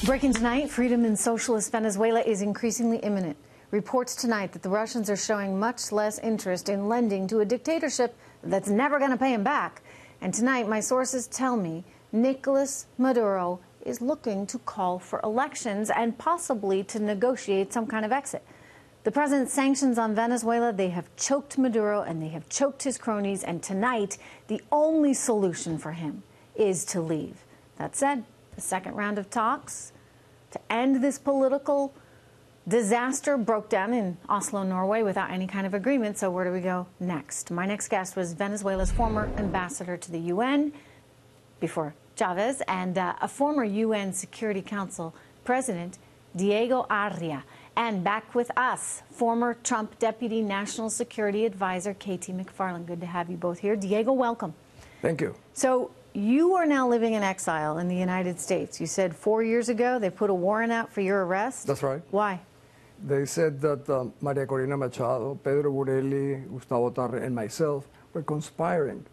Breaking tonight, freedom in socialist Venezuela is increasingly imminent. Reports tonight that the Russians are showing much less interest in lending to a dictatorship that's never going to pay them back. And tonight, my sources tell me Nicolas Maduro is looking to call for elections and possibly to negotiate some kind of exit. The president's sanctions on Venezuela, they have choked Maduro and they have choked his cronies. And tonight, the only solution for him is to leave. That said, the second round of talks to end this political disaster broke down in Oslo, Norway, without any kind of agreement. So where do we go next? My next guest was Venezuela's former ambassador to the UN before Chavez and a former UN Security Council president, Diego Arria. And back with us, former Trump Deputy National Security Advisor, Katie McFarland. Good to have you both here. Diego, welcome. Thank you. So you are now living in exile in the United States. You said 4 years ago they put a warrant out for your arrest. That's right. Why? They said that Maria Corina Machado, Pedro Burelli, Gustavo Tarre, and myself were conspiring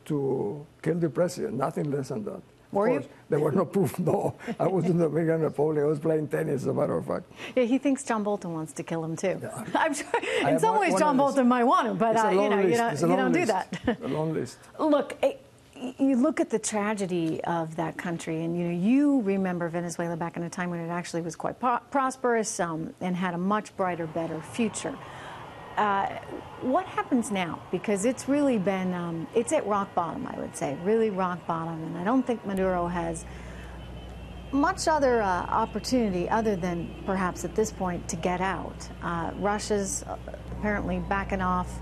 to kill the president, nothing less than that. Were you? There were no proof, no. I was in the Dominican Republic. I was playing tennis, as a matter of fact. Yeah, he thinks John Bolton wants to kill him, too. Yeah. I'm sure in some ways John Bolton might want him, but you don't do that. A long list. Look, you look at the tragedy of that country, and you remember Venezuela back in a time when it actually was quite prosperous and had a much brighter, better future. What happens now? Because it's really been, it's at rock bottom, I would say, really rock bottom. And I don't think Maduro has much other opportunity other than perhaps at this point to get out. Russia's apparently backing off.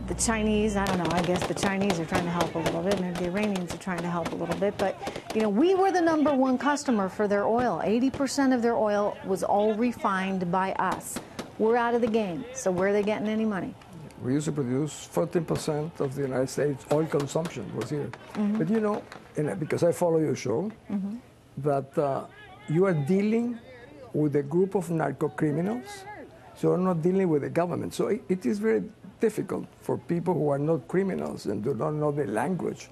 The Chinese, I don't know, I guess the Chinese are trying to help a little bit. Maybe the Iranians are trying to help a little bit. But, we were the #1 customer for their oil. 80% of their oil was all refined by us. We're out of the game. So where are they getting any money? We used to produce 14% of the United States oil consumption was here. Mm-hmm. But because I follow your show, mm-hmm. that you are dealing with a group of narco criminals, so you're not dealing with the government. So it is very difficult for people who are not criminals and do not know the language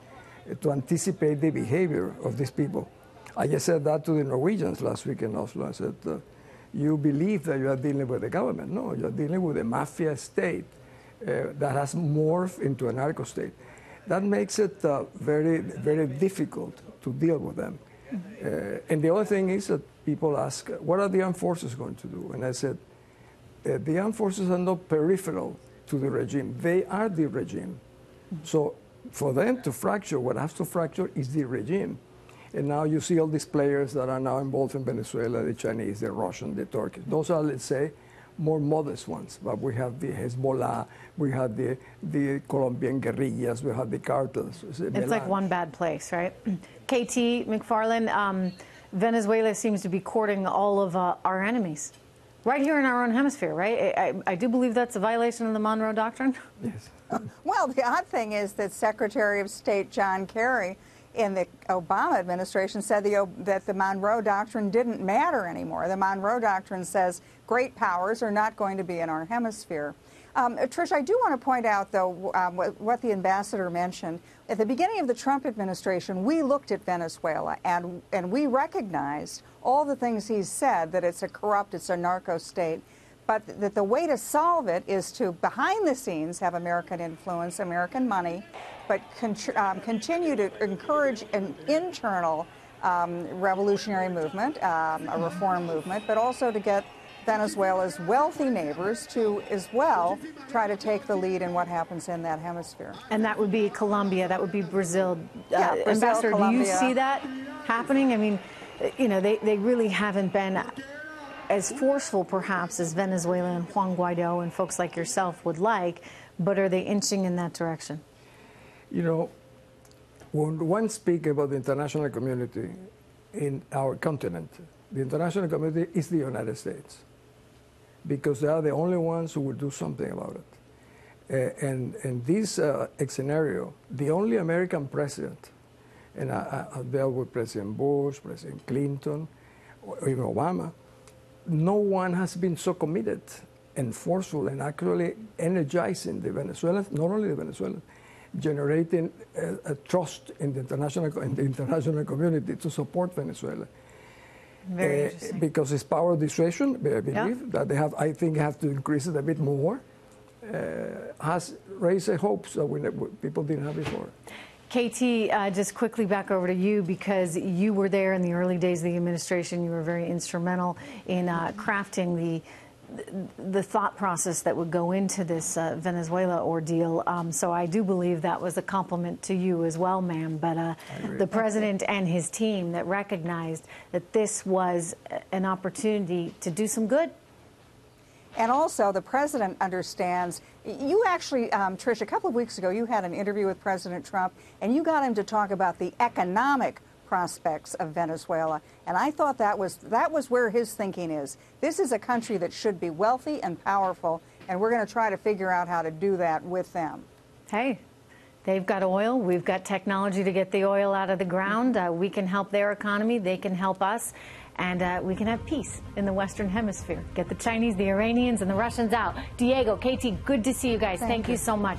to anticipate the behavior of these people. I just said that to the Norwegians last week in Oslo. I said, you believe that you are dealing with the government. No, you're dealing with a mafia state that has morphed into a narco state. That makes it very, very difficult to deal with them. Mm-hmm. And the other thing is that people ask, what are the armed forces going to do? And I said, the armed forces are not peripheral to the regime. They are the regime. Mm-hmm. So for them to fracture, what has to fracture is the regime. And now you see all these players that are now involved in Venezuela, the Chinese, the Russian, the Turkish. Those are, let's say, more modest ones. But we have the Hezbollah, we have the Colombian guerrillas, we have the cartels. It's like one bad place, right? KT McFarland, Venezuela seems to be courting all of our enemies. Right here in our own hemisphere, right? I do believe that's a violation of the Monroe Doctrine. Yes. Well, the odd thing is that Secretary of State John Kerry in the Obama administration said that the Monroe Doctrine didn't matter anymore. The Monroe Doctrine says great powers are not going to be in our hemisphere. Trish, I do want to point out, though, what the ambassador mentioned. At the beginning of the Trump administration, we looked at Venezuela, and we recognized all the things he's said, that it's a narco state, but that the way to solve it is to, behind the scenes, have American influence, American money, but continue to encourage an internal revolutionary movement, a reform movement, but also to get Venezuela's wealthy neighbors to, as well, try to take the lead in what happens in that hemisphere. And that would be Colombia, that would be Brazil. Yeah, Brazil, Ambassador, Colombia. Do you see that happening? I mean, they really haven't been as forceful, perhaps, as Venezuela and Juan Guaido and folks like yourself would like, but are they inching in that direction? When one speaks about the international community in our continent, the international community is the United States, because they are the only ones who will do something about it. And in this scenario, the only American president, and I've dealt with President Bush, President Clinton, or even Obama, no one has been so committed and forceful and actually energizing the Venezuelans, not only the Venezuelans, generating a trust in the international community to support Venezuela. Very interesting. Because it's power dissuasion, I believe, that they have, I think, have to increase it a bit more, has raised hopes that people didn't have before. Katie, just quickly back over to you, because you were there in the early days of the administration. You were very instrumental in crafting the thought process that would go into this Venezuela ordeal. So I do believe that was a compliment to you as well, ma'am. But the president and his team that recognized that this was an opportunity to do some good. And also, the president understands. You actually, Trish, a couple of weeks ago, you had an interview with President Trump, and you got him to talk about the economic prospects of Venezuela. And I thought that was where his thinking is. This is a country that should be wealthy and powerful, and we're going to try to figure out how to do that with them. Hey, they've got oil. We've got technology to get the oil out of the ground. We can help their economy. They can help us. And we can have peace in the Western Hemisphere. Get the Chinese, the Iranians, and the Russians out. Diego, Katie, good to see you guys. Thank you so much.